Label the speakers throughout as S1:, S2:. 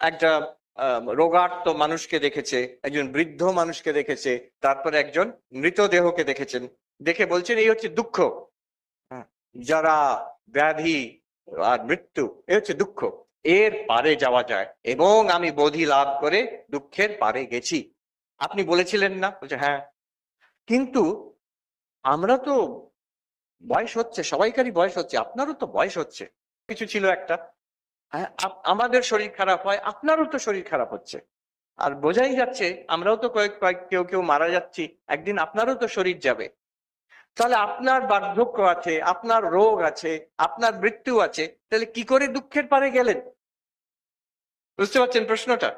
S1: একটা রোগাক্ত মানুষকে দেখেছে, একজন বৃদ্ধ মানুষকে দেখেছে, তারপরে একজন মৃতদেহকে দেখেছেন, দেখে বলছেন এই হচ্ছে দুঃখ। যারা ব্যাধি আর মৃত্যু, এ হচ্ছে দুঃখ, এর পারে যাওয়া যায়, এবং আমি বোধি লাভ করে দুঃখের পারে গেছি। আপনি বলেছিলেন না? বলছে হ্যাঁ, কিন্তু আমরা তো বয়স হচ্ছে, সবাইকারই বয়স হচ্ছে, আপনারও তো বয়স হচ্ছে, কিছু ছিল একটা, হ্যাঁ আমাদের শরীর খারাপ হয়, আপনারও তো শরীর খারাপ হচ্ছে, আর বোঝাই যাচ্ছে আমরাও তো কয়েক কয়েক কেউ কেউ মারা যাচ্ছি, একদিন আপনারও তো শরীর যাবে। তাহলে আপনার বার্ধক্য আছে, আপনার রোগ আছে, আপনার মৃত্যু আছে, তাহলে কি করে দুঃখের পারে গেলেন? বুঝতে পারছেন প্রশ্নটা?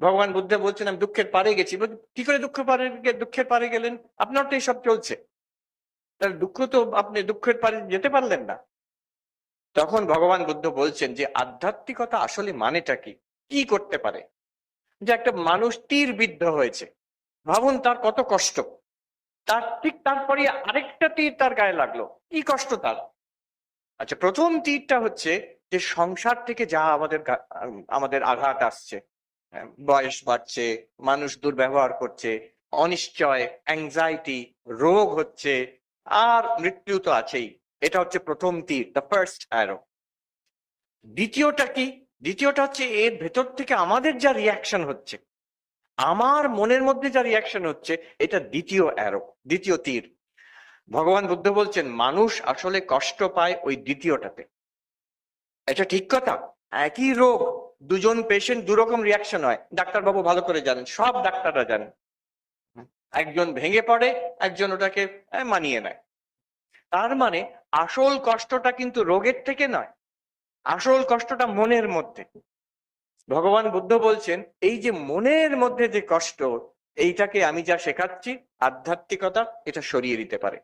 S1: ভগবান বুদ্ধ বলছেন আমি দুঃখের পারে গেছি, কি করে দুঃখের পারে গেলেন? আপনার তো এইসব চলছে, তাহলে দুঃখ তো আপনি দুঃখের পারে যেতে পারলেন না। তখন ভগবান বুদ্ধ বলছেন যে আধ্যাত্মিকতা আসলে মানেটা কি, কি করতে পারে। যে একটা মানুষ তীর বিদ্ধ হয়েছে, ভাবুন তার কত কষ্ট, তার ঠিক তারপরে আরেকটা তীর তার গায়ে লাগলো, কি কষ্ট তার। আচ্ছা, প্রথম তীরটা হচ্ছে যে সংসার থেকে যা আমাদের আঘাত আসছে, বয়স বাড়ছে, মানুষ দুর্ব্যবহার করছে, অনিশ্চয়, অ্যাংজাইটি, রোগ হচ্ছে, আর মৃত্যু তো আছেই। এটা হচ্ছে প্রথম তীর, দ্য ফার্স্ট অ্যারো। দ্বিতীয়টা কি? দ্বিতীয়টা হচ্ছে এর ভেতর থেকে আমাদের যা রিয়াকশন হচ্ছে, আমার মনের মধ্যে যা রিয়াকশন হচ্ছে, এটা দ্বিতীয় অ্যারো, দ্বিতীয় তীর। ভগবান বুদ্ধ বলছেন মানুষ আসলে কষ্ট পায় ওই দ্বিতীয়টাতে। এটা ঠিক কথা। একই রোগ, দুজন পেশেন্ট দুরকম রিয়াকশন হয়, ডাক্তারবাবু ভালো করে জানেন, সব ডাক্তাররা জানেন। একজন ভেঙে পড়ে, একজন ওটাকে মানিয়ে নেয়। তার মানে আসল কষ্টটা কিন্তু রোগের থেকে নয়, আসল কষ্টটা মনের মধ্যে। ভগবান বুদ্ধ বলছেন এই যে মনের মধ্যে যে কষ্ট, এইটাকে আমি যা শেখাচ্ছি আধ্যাত্মিকতা, এটা সরিয়ে দিতে পারে।